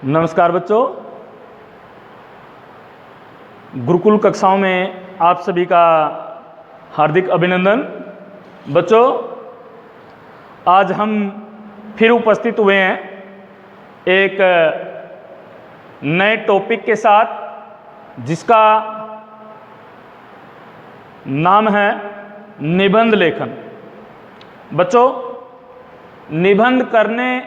नमस्कार बच्चों, गुरुकुल कक्षाओं में आप सभी का हार्दिक अभिनंदन। बच्चों, आज हम फिर उपस्थित हुए हैं एक नए टॉपिक के साथ, जिसका नाम है निबंध लेखन। बच्चों, निबंध करने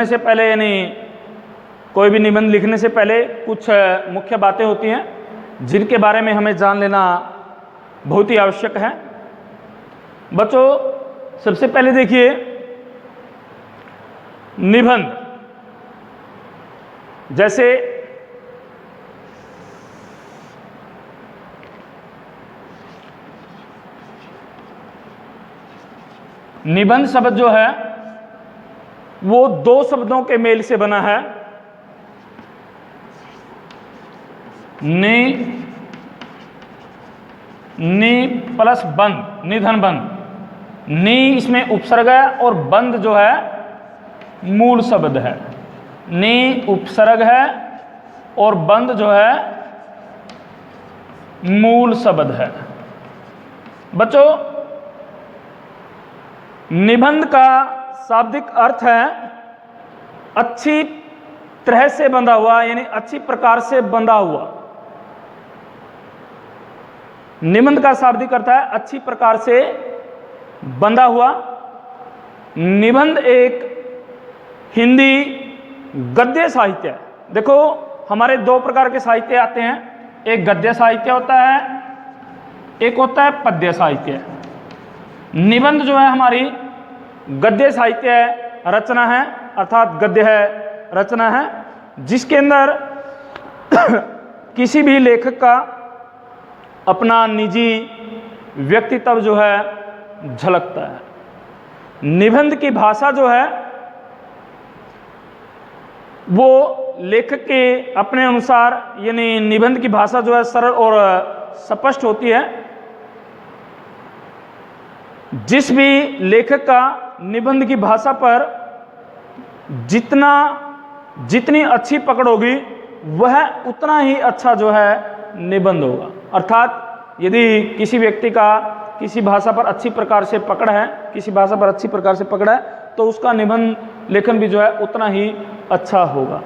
से पहले यानी कोई भी निबंध लिखने से पहले कुछ मुख्य बातें होती हैं जिनके बारे में हमें जान लेना बहुत ही आवश्यक है। बच्चों, सबसे पहले देखिए, निबंध जैसे निबंध शब्द जो है वो दो शब्दों के मेल से बना है। नि प्लस बंध, निधन बंध। नि इसमें उपसर्ग है और बंध जो है मूल शब्द है। नि उपसर्ग है और बंध जो है मूल शब्द है। बच्चों, निबंध का शाब्दिक अर्थ है अच्छी तरह से बंधा हुआ, यानी अच्छी प्रकार से बंधा हुआ। निबंध का शाब्दिक अर्थ है अच्छी प्रकार से बंधा हुआ। निबंध एक हिंदी गद्य साहित्य है। देखो, हमारे दो प्रकार के साहित्य आते हैं, एक गद्य साहित्य होता है, एक होता है पद्य साहित्य। निबंध जो है हमारी गद्य साहित्य रचना है, अर्थात गद्य है, रचना है, जिसके अंदर किसी भी लेखक का अपना निजी व्यक्तित्व जो है झलकता है। निबंध की भाषा जो है वो लेखक के अपने अनुसार, यानी निबंध की भाषा जो है सरल और स्पष्ट होती है। जिस भी लेखक का निबंध की भाषा पर जितनी अच्छी पकड़ होगी, वह उतना ही अच्छा जो है निबंध होगा। अर्थात यदि किसी व्यक्ति का किसी भाषा पर अच्छी प्रकार से पकड़ है, तो उसका निबंध लेखन भी जो है उतना ही अच्छा होगा।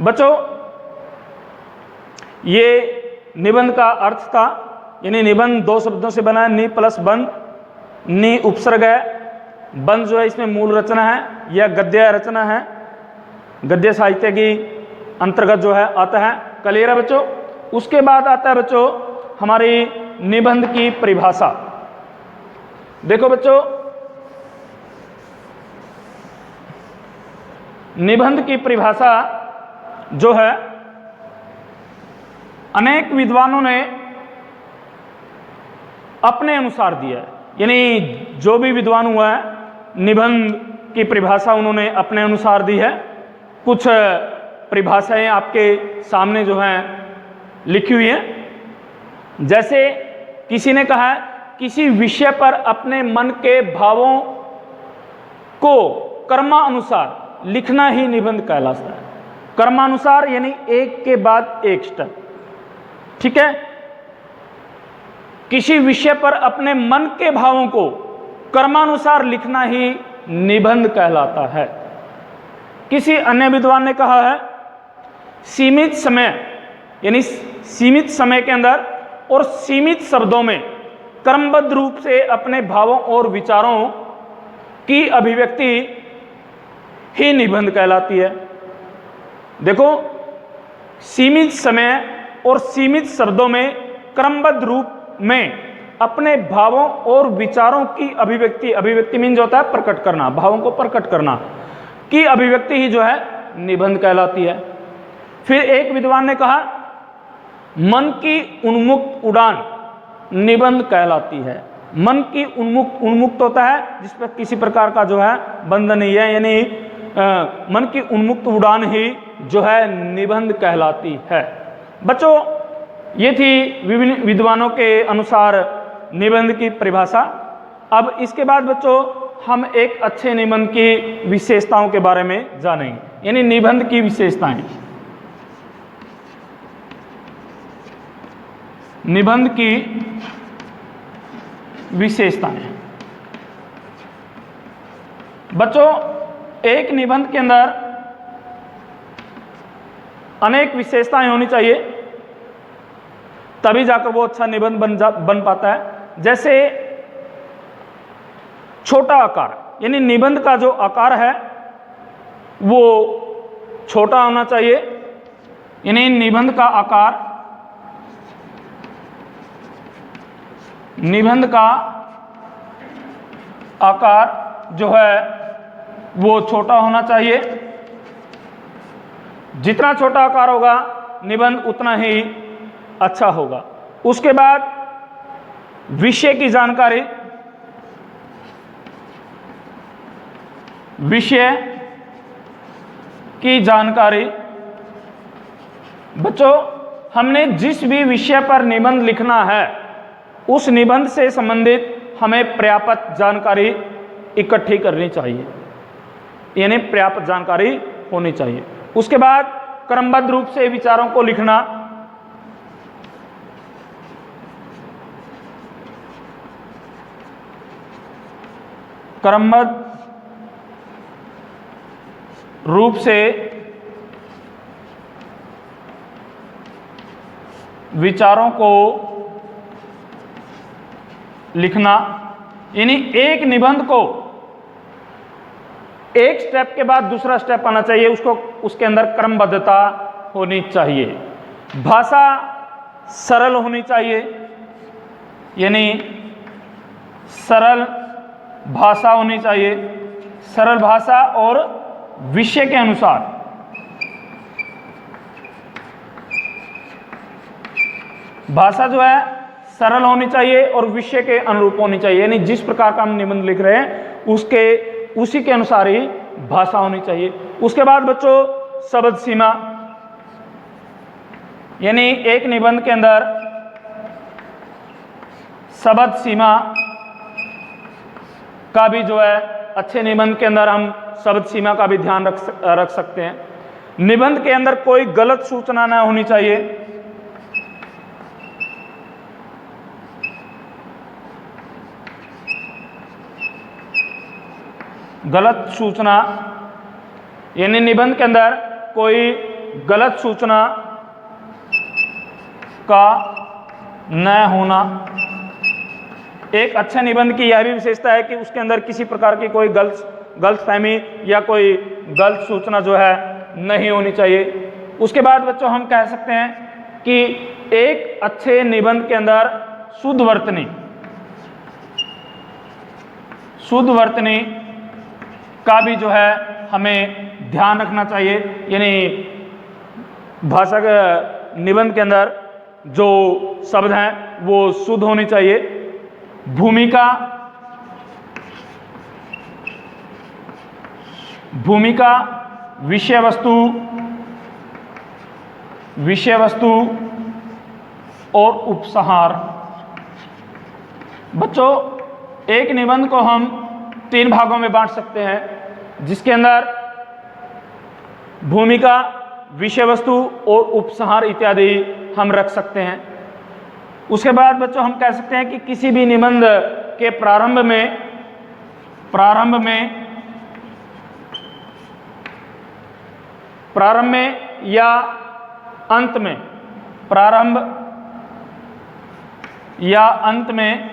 बच्चों, ये निबंध का अर्थ था, यानी निबंध दो शब्दों से बना है, नि प्लस बंध। नि उपसर्ग है, बंध जो है इसमें मूल रचना है, यह गद्य रचना है, गद्य साहित्य की अंतर्गत जो है आता है। क्लियर है बच्चों? उसके बाद आता है बच्चों हमारी निबंध की परिभाषा। देखो बच्चों, निबंध की परिभाषा जो है अनेक विद्वानों ने अपने अनुसार दिया है। यानी जो भी विद्वान हुआ है, निबंध की परिभाषा उन्होंने अपने अनुसार दी है। कुछ परिभाषाएं आपके सामने जो हैं लिखी हुई हैं। जैसे किसी ने कहा, किसी विषय पर अपने मन के भावों को कर्मानुसार लिखना ही निबंध कहलाता है। कर्मानुसार यानी एक के बाद एक स्टेप, ठीक है। किसी विषय पर अपने मन के भावों को कर्मानुसार लिखना ही निबंध कहलाता है। किसी अन्य विद्वान ने कहा है, सीमित समय यानी सीमित समय के अंदर और सीमित शब्दों में क्रमबद्ध रूप से अपने भावों और विचारों की अभिव्यक्ति ही निबंध कहलाती है। देखो, सीमित समय और सीमित शब्दों में क्रमबद्ध रूप में अपने भावों और विचारों की अभिव्यक्ति मीन जो होता है प्रकट करना, भावों को प्रकट करना की अभिव्यक्ति ही जो है निबंध कहलाती है। फिर एक विद्वान ने कहा, मन की उन्मुक्त उड़ान निबंध कहलाती है। मन की उन्मुक्त होता है जिस पर किसी प्रकार का जो है बंधन नहीं है, यानी मन की उन्मुक्त उड़ान ही जो है निबंध कहलाती है। बच्चों, ये थी विभिन्न विद्वानों के अनुसार निबंध की परिभाषा। अब इसके बाद बच्चों हम एक अच्छे निबंध की विशेषताओं के बारे में जानेंगे, यानी निबंध की विशेषताएं। निबंध की विशेषताएं। बच्चों, एक निबंध के अंदर अनेक विशेषताएं होनी चाहिए, तभी जाकर वो अच्छा निबंध बन पाता है। जैसे छोटा आकार, यानी निबंध का जो आकार है वो छोटा होना चाहिए, यानी निबंध का आकार, निबंध का आकार जो है वो छोटा होना चाहिए। जितना छोटा आकार होगा निबंध उतना ही अच्छा होगा। उसके बाद विषय की जानकारी, विषय की जानकारी। बच्चों, हमने जिस भी विषय पर निबंध लिखना है उस निबंध से संबंधित हमें पर्याप्त जानकारी इकट्ठी करनी चाहिए, यानी पर्याप्त जानकारी होनी चाहिए। उसके बाद क्रमबद्ध रूप से विचारों को लिखना, क्रमबद्ध रूप से विचारों को लिखना, यानी एक निबंध को एक स्टेप के बाद दूसरा स्टेप आना चाहिए, उसके अंदर क्रमबद्धता होनी चाहिए। भाषा सरल होनी चाहिए, यानी सरल भाषा होनी चाहिए। सरल भाषा और विषय के अनुसार, भाषा जो है सरल होनी चाहिए और विषय के अनुरूप होनी चाहिए, यानी जिस प्रकार का हम निबंध लिख रहे हैं उसी के अनुसार ही भाषा होनी चाहिए। उसके बाद बच्चों शब्द सीमा, यानी एक निबंध के अंदर शब्द सीमा का भी जो है, अच्छे निबंध के अंदर हम शब्द सीमा का भी ध्यान रख सकते हैं। निबंध के अंदर कोई गलत सूचना न होनी चाहिए, गलत सूचना, यानी निबंध के अंदर कोई गलत सूचना का न होना। एक अच्छे निबंध की यह भी विशेषता है कि उसके अंदर किसी प्रकार की कोई गलतफहमी या कोई गलत सूचना जो है नहीं होनी चाहिए। उसके बाद बच्चों हम कह सकते हैं कि एक अच्छे निबंध के अंदर शुद्ध वर्तनी का भी जो है हमें ध्यान रखना चाहिए, यानी भाषा के निबंध के अंदर जो शब्द हैं वो शुद्ध होनी चाहिए। भूमिका, विषय वस्तु और उपसंहार। बच्चों, एक निबंध को हम 3 भागों में बांट सकते हैं, जिसके अंदर भूमिका, विषय वस्तु और उपसंहार इत्यादि हम रख सकते हैं। उसके बाद बच्चों हम कह सकते हैं कि किसी भी निबंध के प्रारंभ में या अंत में, प्रारंभ या अंत में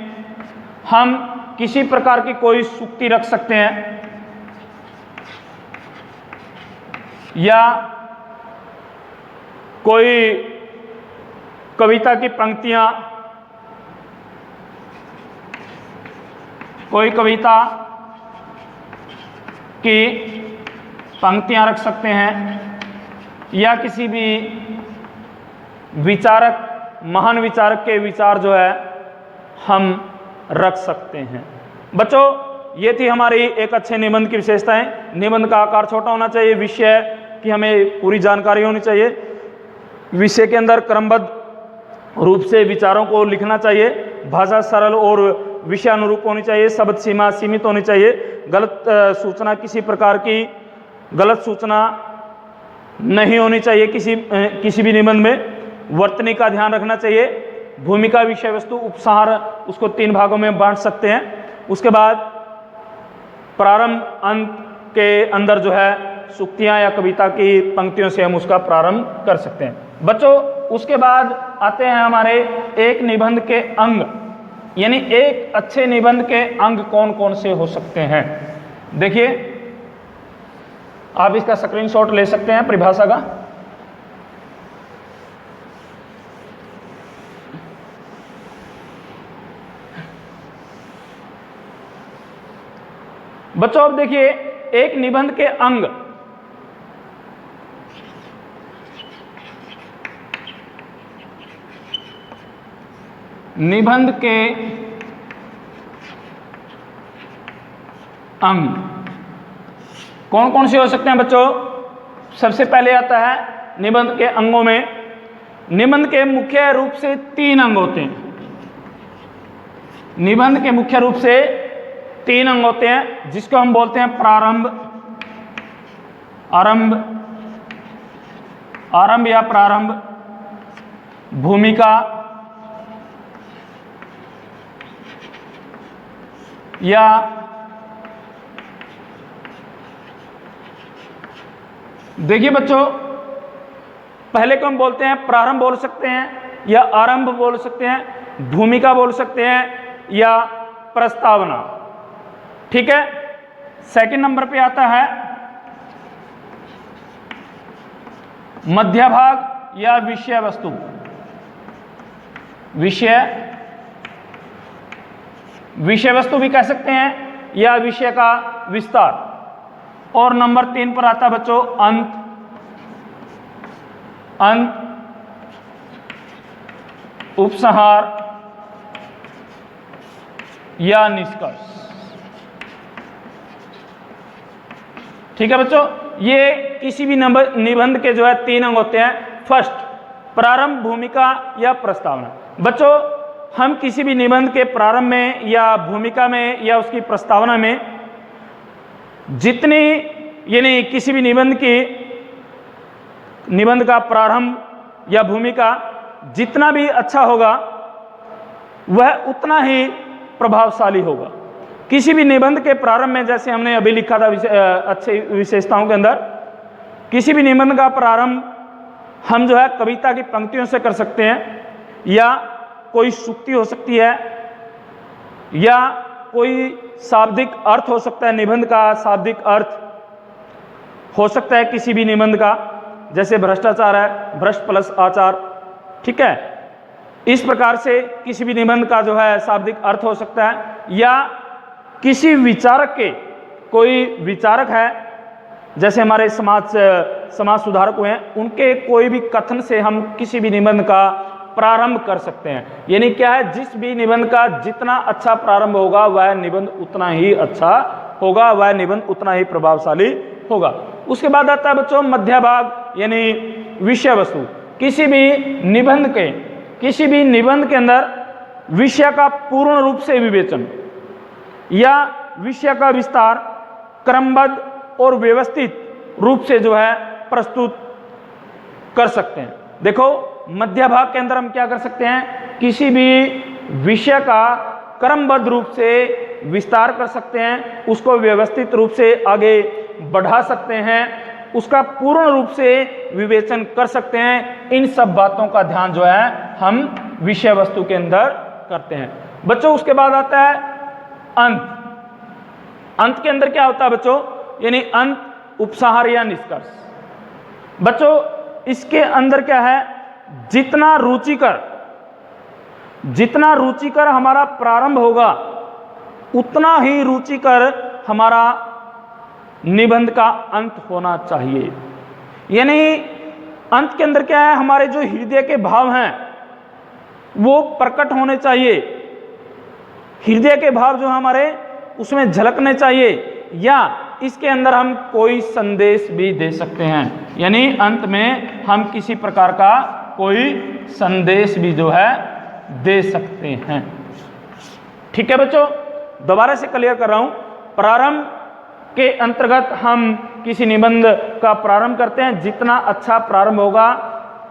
हम किसी प्रकार की कोई सूक्ति रख सकते हैं या कोई कविता की पंक्तियां, कोई कविता की पंक्तियां रख सकते हैं या किसी भी महान विचारक के विचार जो है हम रख सकते हैं। बच्चों, ये थी हमारी एक अच्छे निबंध की विशेषताएं। निबंध का आकार छोटा होना चाहिए, विषय की हमें पूरी जानकारी होनी चाहिए, विषय के अंदर क्रमबद्ध रूप से विचारों को लिखना चाहिए, भाषा सरल और विषय अनुरूप होनी चाहिए, शब्द सीमा सीमित होनी चाहिए, गलत सूचना, किसी प्रकार की गलत सूचना नहीं होनी चाहिए किसी भी निबंध में। वर्तनी का ध्यान रखना चाहिए। भूमिका, विषय वस्तु, उपसंहार, उसको 3 भागों में बांट सकते हैं। उसके बाद प्रारंभ, अंत के अंदर जो है सूक्तियां या कविता की पंक्तियों से हम उसका प्रारंभ कर सकते हैं। बच्चों, उसके बाद आते हैं हमारे एक निबंध के अंग, यानी एक अच्छे निबंध के अंग कौन कौन से हो सकते हैं। देखिए, आप इसका स्क्रीनशॉट ले सकते हैं परिभाषा का। बच्चों, अब देखिए, एक निबंध के अंग, निबंध के अंग कौन कौन से हो सकते हैं बच्चों। सबसे पहले आता है निबंध के अंगों में, निबंध के मुख्य रूप से 3 अंग होते हैं। निबंध के मुख्य रूप से 3 अंग होते हैं, जिसको हम बोलते हैं प्रारंभ, आरंभ या प्रारंभ, भूमिका या देखिए बच्चों, पहले को हम बोलते हैं प्रारंभ बोल सकते हैं या आरंभ बोल सकते हैं, भूमिका बोल सकते हैं या प्रस्तावना। ठीक है। सेकंड नंबर पे आता है मध्य भाग या विषय वस्तु, विषय वस्तु भी कह सकते हैं या विषय का विस्तार। और नंबर 3 पर आता है बच्चों अंत, उपसंहार या निष्कर्ष। ठीक है बच्चों, ये किसी भी निबंध के जो है 3 अंग होते हैं। फर्स्ट, प्रारंभ, भूमिका या प्रस्तावना। बच्चों, हम किसी भी निबंध के प्रारंभ में या भूमिका में या उसकी प्रस्तावना में जितनी, यानी किसी भी निबंध का प्रारंभ या भूमिका जितना भी अच्छा होगा वह उतना ही प्रभावशाली होगा। किसी भी निबंध के प्रारंभ में, जैसे हमने अभी लिखा था अच्छे विशेषताओं के अंदर, किसी भी निबंध का प्रारंभ हम जो है कविता की पंक्तियों से कर सकते हैं, या कोई सूक्ति हो सकती है, या कोई शाब्दिक अर्थ हो सकता है, निबंध का शाब्दिक अर्थ हो सकता है किसी भी निबंध का, जैसे भ्रष्टाचार है, भ्रष्ट प्लस आचार। ठीक है। इस प्रकार से किसी भी निबंध का जो है शाब्दिक अर्थ हो सकता है, या किसी विचारक के, कोई विचारक है, जैसे हमारे समाज सुधारक हुए हैं, उनके कोई भी कथन से हम किसी भी निबंध का प्रारंभ कर सकते हैं। यानी क्या है, जिस भी निबंध का जितना अच्छा प्रारंभ होगा वह निबंध उतना ही अच्छा होगा, वह निबंध उतना ही प्रभावशाली होगा। उसके बाद आता है बच्चों मध्य भाग, यानी विषय वस्तु। किसी भी निबंध के अंदर विषय का पूर्ण रूप से विवेचन या विषय का विस्तार क्रमबद्ध और व्यवस्थित रूप से जो है प्रस्तुत कर सकते हैं। देखो, मध्य भाग के अंदर हम क्या कर सकते हैं, किसी भी विषय का क्रमबद्ध रूप से विस्तार कर सकते हैं, उसको व्यवस्थित रूप से आगे बढ़ा सकते हैं, उसका पूर्ण रूप से विवेचन कर सकते हैं। इन सब बातों का ध्यान जो है हम विषय वस्तु के अंदर करते हैं। बच्चों, उसके बाद आता है अंत। अंत के अंदर क्या होता है बच्चों, यानी अंत, उपसंहार या निष्कर्ष। बच्चों, इसके अंदर क्या है, जितना रुचिकर हमारा प्रारंभ होगा उतना ही रुचिकर हमारा निबंध का अंत होना चाहिए। यानी अंत के अंदर क्या है, हमारे जो हृदय के भाव हैं वो प्रकट होने चाहिए, हृदय के भाव जो हमारे उसमें झलकने चाहिए, या इसके अंदर हम कोई संदेश भी दे सकते हैं। यानी अंत में हम किसी प्रकार का कोई संदेश भी जो है दे सकते हैं। ठीक है बच्चों, दोबारा से क्लियर कर रहा हूं। प्रारंभ के अंतर्गत हम किसी निबंध का प्रारंभ करते हैं। जितना अच्छा प्रारंभ होगा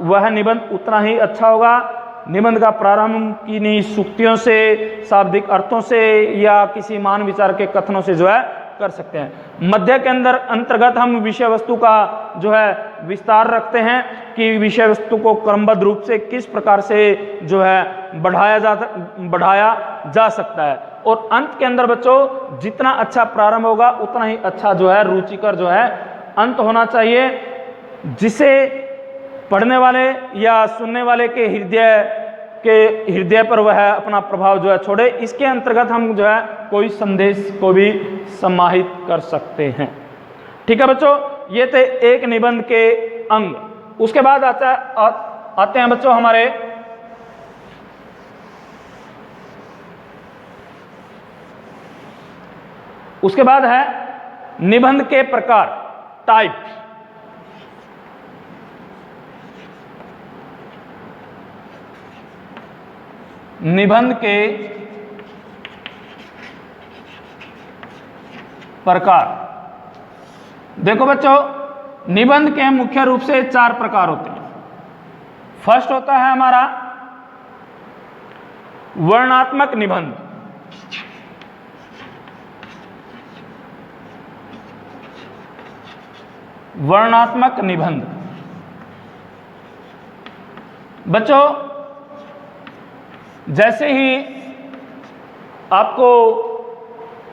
वह निबंध उतना ही अच्छा होगा। निबंध का प्रारंभ किन्हीं सूक्तियों से, शाब्दिक अर्थों से या किसी मान विचार के कथनों से जो है कर सकते हैं। मध्य के अंतर्गत हम विषय वस्तु का जो है विस्तार रखते हैं कि विषय वस्तु को क्रमबद्ध रूप से किस प्रकार से जो है बढ़ाया जा सकता है। और अंत के अंदर बच्चों जितना अच्छा प्रारंभ होगा उतना ही अच्छा जो है रुचिकर जो है अंत होना चाहिए, जिसे पढ़ने वाले या सुनने वाले के हृदय पर वह अपना प्रभाव जो है छोड़े। इसके अंतर्गत हम जो है कोई संदेश को भी समाहित कर सकते हैं। ठीक है बच्चों, ये थे एक निबंध के अंग। उसके बाद आते हैं बच्चों हमारे उसके बाद है निबंध के प्रकार, टाइप। निबंध के प्रकार। देखो बच्चों, निबंध के मुख्य रूप से 4 प्रकार होते हैं। फर्स्ट होता है हमारा वर्णनात्मक निबंध। वर्णनात्मक निबंध बच्चों, जैसे ही आपको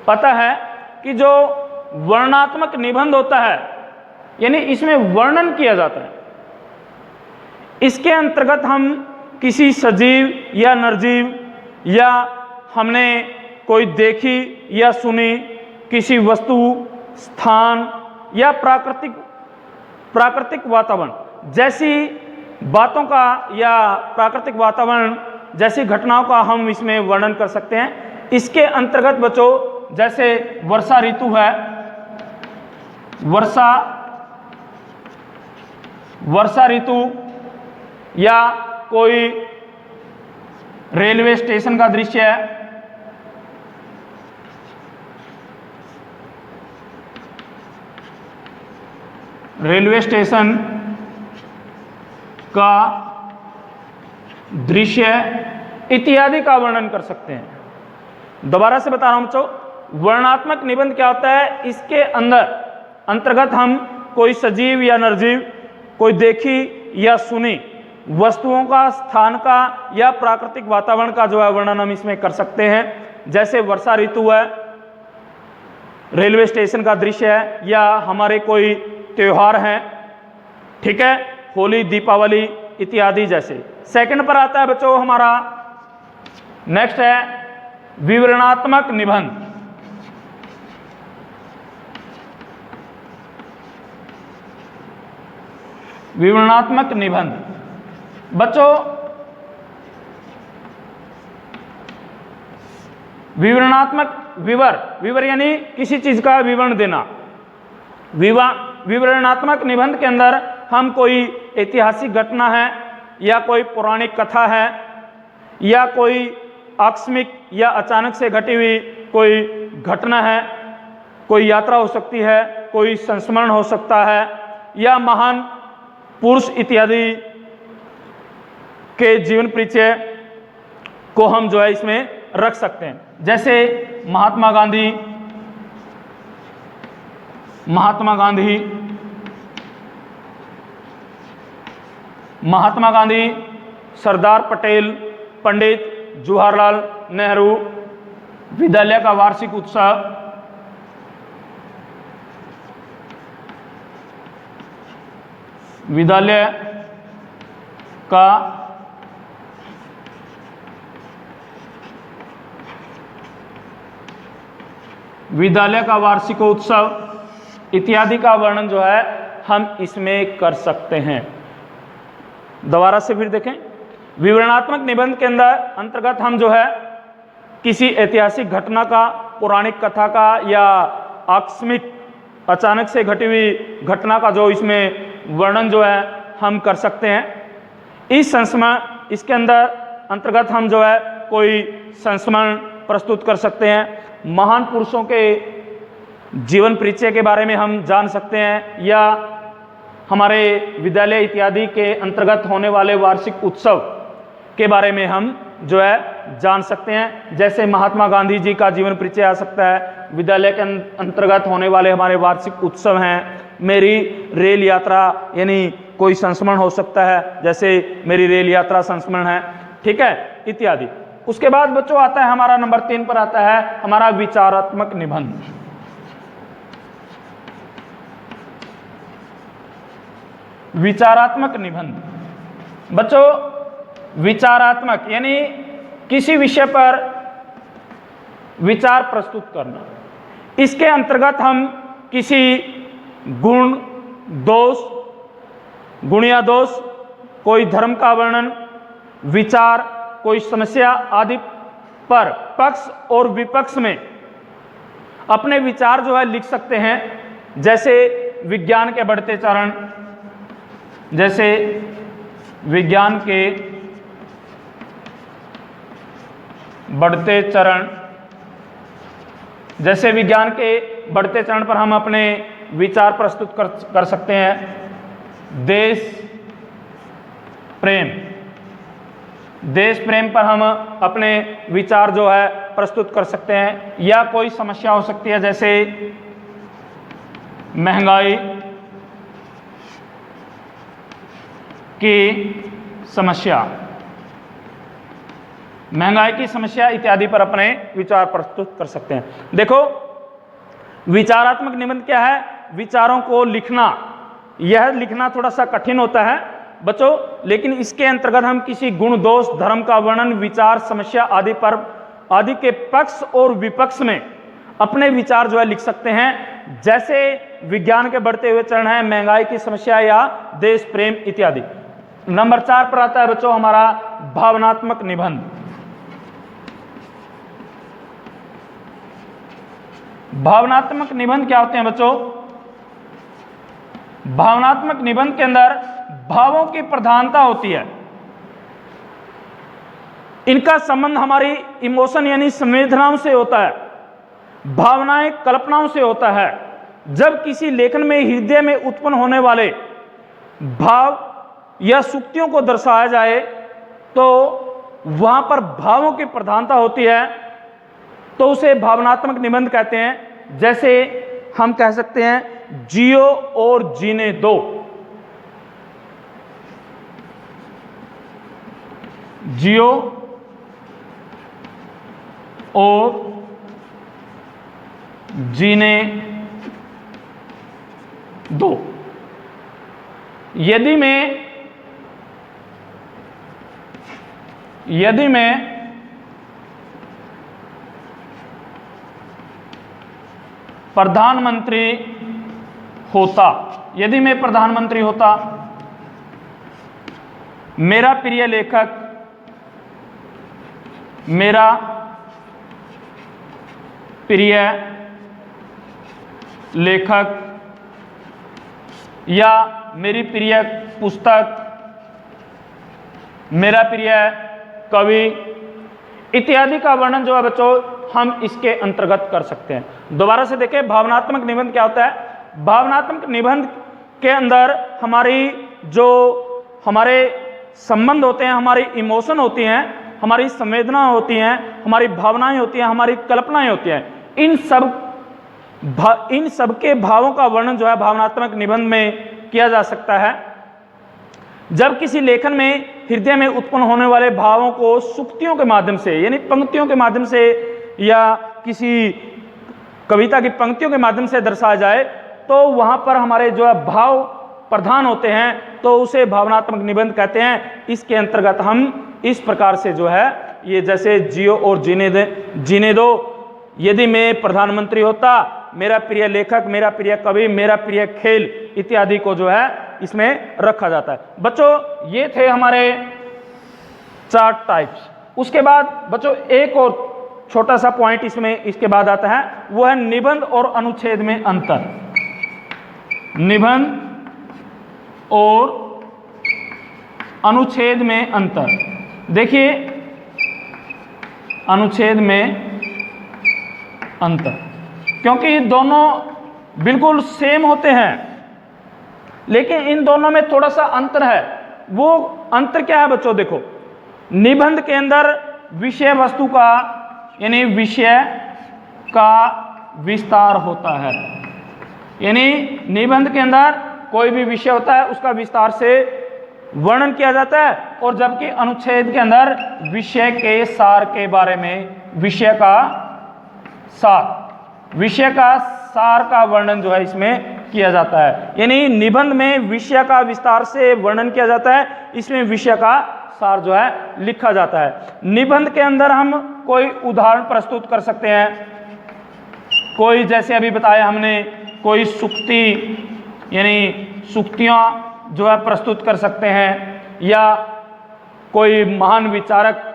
पता है कि जो वर्णनात्मक निबंध होता है यानी इसमें वर्णन किया जाता है, इसके अंतर्गत हम किसी सजीव या निर्जीव या हमने कोई देखी या सुनी किसी वस्तु, स्थान या प्राकृतिक वातावरण जैसी बातों का या प्राकृतिक वातावरण जैसी घटनाओं का हम इसमें वर्णन कर सकते हैं। इसके अंतर्गत बच्चों जैसे वर्षा ऋतु है, वर्षा ऋतु या कोई रेलवे स्टेशन का दृश्य है, रेलवे स्टेशन का दृश्य इत्यादि का वर्णन कर सकते हैं। दोबारा से बता रहा हूं बच्चों, वर्णनात्मक निबंध क्या होता है, इसके अंतर्गत हम कोई सजीव या निर्जीव, कोई देखी या सुनी वस्तुओं का, स्थान का या प्राकृतिक वातावरण का जो है वर्णन हम इसमें कर सकते हैं। जैसे वर्षा ऋतु है, रेलवे स्टेशन का दृश्य है या हमारे कोई त्योहार हैं, ठीक है, होली, दीपावली इत्यादि जैसे। सेकंड पर आता है बच्चों हमारा नेक्स्ट है विवरणात्मक निबंध। विवरणात्मक निबंध बच्चों, विवरणात्मक विवर यानी किसी चीज का विवरण देना। विवरणात्मक निबंध के अंदर हम कोई ऐतिहासिक घटना है या कोई पौराणिक कथा है या कोई आकस्मिक या अचानक से घटी हुई कोई घटना है, कोई यात्रा हो सकती है, कोई संस्मरण हो सकता है या महान पुरुष इत्यादि के जीवन परिचय को हम जो है इसमें रख सकते हैं। जैसे महात्मा गांधी, सरदार पटेल, पंडित जवाहरलाल नेहरू, विद्यालय का वार्षिक उत्सव, विद्यालय का वार्षिकोत्सव इत्यादि का वर्णन जो है हम इसमें कर सकते हैं। दोबारा से फिर देखें, विवरणात्मक निबंध के अंतर्गत हम जो है किसी ऐतिहासिक घटना का, पौराणिक कथा का या आकस्मिक अचानक से घटी हुई घटना का जो इसमें वर्णन जो है हम कर सकते हैं। इसके अंतर्गत हम जो है कोई संस्मरण प्रस्तुत कर सकते हैं, महान पुरुषों के जीवन परिचय के बारे में हम जान सकते हैं, या हमारे विद्यालय इत्यादि के अंतर्गत होने वाले वार्षिक उत्सव के बारे में हम जो है जान सकते हैं। जैसे महात्मा गांधी जी का जीवन परिचय आ सकता है, विद्यालय के अंतर्गत होने वाले हमारे वार्षिक उत्सव हैं, मेरी रेल यात्रा यानी कोई संस्मरण हो सकता है, जैसे मेरी रेल यात्रा संस्मरण है, ठीक है, इत्यादि। उसके बाद बच्चों आता है हमारा नंबर 3 पर आता है हमारा विचारात्मक निबंध। विचारात्मक निबंध बच्चों, विचारात्मक यानी किसी विषय पर विचार प्रस्तुत करना। इसके अंतर्गत हम किसी गुण, दोष, गुण या दोष, कोई धर्म का वर्णन, विचार, कोई समस्या आदि पर पक्ष और विपक्ष में अपने विचार जो है लिख सकते हैं। जैसे विज्ञान के बढ़ते चरण, जैसे विज्ञान के बढ़ते चरण, जैसे विज्ञान के बढ़ते चरण पर हम अपने विचार प्रस्तुत कर सकते हैं। देश प्रेम, देश प्रेम पर हम अपने विचार जो है प्रस्तुत कर सकते हैं। या कोई समस्या हो सकती है, जैसे महंगाई की समस्या, महंगाई की समस्या इत्यादि पर अपने विचार प्रस्तुत कर सकते हैं। देखो, विचारात्मक निबंध क्या है? विचारों को लिखना। यह लिखना थोड़ा सा कठिन होता है बच्चों, लेकिन इसके अंतर्गत हम किसी गुण, दोष, धर्म का वर्णन, विचार, समस्या आदि पर आदि के पक्ष और विपक्ष में अपने विचार जो है लिख सकते हैं। जैसे विज्ञान के बढ़ते हुए चरण है, महंगाई की समस्या या देश प्रेम इत्यादि। नंबर 4 पर आता है बच्चों हमारा भावनात्मक निबंध। भावनात्मक निबंध क्या होते हैं बच्चों? भावनात्मक निबंध के अंदर भावों की प्रधानता होती है। इनका संबंध हमारी इमोशन यानी संवेदनाओं से होता है, भावनाएं कल्पनाओं से होता है। जब किसी लेखन में हृदय में उत्पन्न होने वाले भाव या सूक्तियों को दर्शाया जाए तो वहां पर भावों की प्रधानता होती है, तो उसे भावनात्मक निबंध कहते हैं। जैसे हम कह सकते हैं जियो और जीने दो, जियो और जीने दो। यदि मैं प्रधानमंत्री होता, यदि मैं प्रधानमंत्री होता, मेरा प्रिय लेखक, मेरा प्रिय लेखक या मेरी प्रिय पुस्तक, मेरा प्रिय कवि इत्यादि का वर्णन जो है बच्चों हम इसके अंतर्गत कर सकते हैं। दोबारा से देखें, भावनात्मक निबंध क्या होता है? भावनात्मक निबंध के अंदर हमारे संबंध होते हैं, हमारी इमोशन होती हैं, हमारी संवेदना होती हैं, हमारी भावनाएं होती हैं, हमारी कल्पनाएं होती हैं। इन सब के भावों का वर्णन जो है भावनात्मक निबंध में किया जा सकता है। जब किसी लेखन में हृदय में उत्पन्न होने वाले भावों को सूक्तियों के माध्यम से यानी पंक्तियों के माध्यम से या किसी कविता की पंक्तियों के माध्यम से दर्शाया जाए तो वहां पर हमारे जो है भाव प्रधान होते हैं, तो उसे भावनात्मक निबंध कहते हैं। इसके अंतर्गत हम इस प्रकार से जो है ये जैसे जियो और जीने दो, यदि मैं प्रधानमंत्री होता, मेरा प्रिय लेखक, मेरा प्रिय कवि, मेरा प्रिय खेल इत्यादि को जो है इसमें रखा जाता है। बच्चों ये थे हमारे 4 टाइप्स। उसके बाद बच्चों एक और छोटा सा पॉइंट इसके बाद आता है, वो है निबंध और अनुच्छेद में अंतर। निबंध और अनुच्छेद में अंतर। देखिए अनुच्छेद में अंतर क्योंकि दोनों बिल्कुल सेम होते हैं, लेकिन इन दोनों में थोड़ा सा अंतर है। वो अंतर क्या है बच्चों? देखो, निबंध के अंदर विषय वस्तु का यानी विषय का विस्तार होता है, यानी निबंध के अंदर कोई भी विषय होता है उसका विस्तार से वर्णन किया जाता है, और जबकि अनुच्छेद के अंदर विषय के सार के बारे में विषय का सार का वर्णन जो है इसमें किया जाता है। यानी निबंध में विषय का विस्तार से वर्णन किया जाता है, इसमें विषय का सार जो है लिखा जाता है। निबंध के अंदर हम कोई उदाहरण प्रस्तुत कर सकते हैं, कोई जैसे अभी बताया हमने, कोई सूक्ति यानी सूक्तियाँ जो है प्रस्तुत कर सकते हैं, या कोई महान विचारक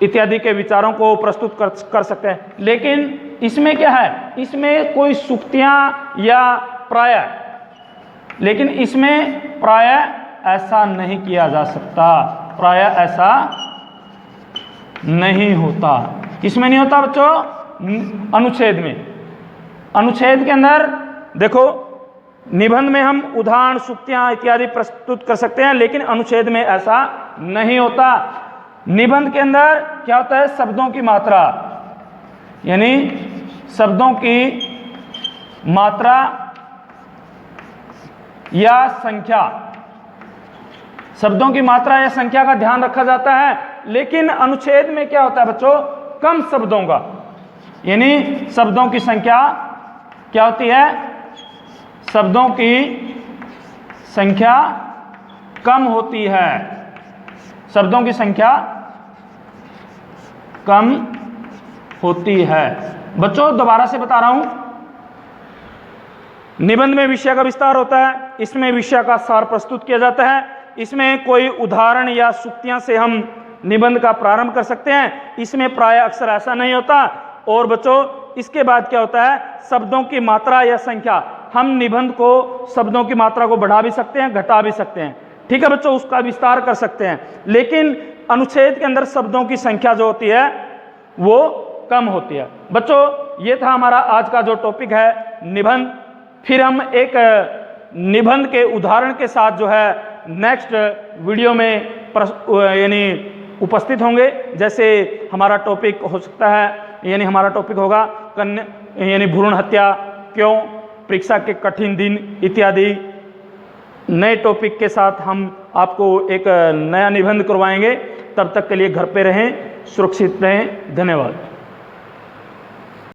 इत्यादि के विचारों को प्रस्तुत कर सकते हैं। लेकिन इसमें क्या है? इसमें कोई सूक्तियाँ या प्राय, लेकिन इसमें प्राय ऐसा नहीं किया जा सकता, प्राय ऐसा नहीं होता। किसमें नहीं होता बच्चों? अनुच्छेद में। अनुच्छेद के अंदर देखो, निबंध में हम उदाहरण सूक्तियाँ इत्यादि प्रस्तुत कर सकते हैं, लेकिन अनुच्छेद में ऐसा नहीं होता। निबंध के अंदर क्या होता है? शब्दों की मात्रा, यानी शब्दों की मात्रा या संख्या, शब्दों की मात्रा या संख्या का ध्यान रखा जाता है। लेकिन अनुच्छेद में क्या होता है बच्चों? कम शब्दों का, यानी शब्दों की संख्या क्या होती है? शब्दों की संख्या कम होती है, शब्दों की संख्या कम होती है। बच्चों दोबारा से बता रहा हूं, निबंध में विषय का विस्तार होता है, इसमें विषय का सार प्रस्तुत किया जाता है, इसमें कोई उदाहरण या सूक्तियां से हम निबंध का प्रारंभ कर सकते हैं, इसमें प्राय अक्सर ऐसा नहीं होता। और बच्चों इसके बाद क्या होता है? शब्दों की मात्रा या संख्या, हम निबंध को शब्दों की मात्रा को बढ़ा भी सकते हैं, घटा भी सकते हैं, ठीक है बच्चों, उसका विस्तार कर सकते हैं। लेकिन अनुच्छेद के अंदर शब्दों की संख्या जो होती है वो कम होती है। बच्चों ये था हमारा आज का जो टॉपिक है निबंध। फिर हम एक निबंध के उदाहरण के साथ जो है नेक्स्ट वीडियो में यानी उपस्थित होंगे। जैसे हमारा टॉपिक हो सकता है, यानी हमारा टॉपिक होगा कन्या यानी भ्रूण हत्या क्यों, परीक्षा के कठिन दिन इत्यादि। नए टॉपिक के साथ हम आपको एक नया निबंध करवाएंगे। तब तक के लिए घर पे रहें, सुरक्षित रहें। धन्यवाद।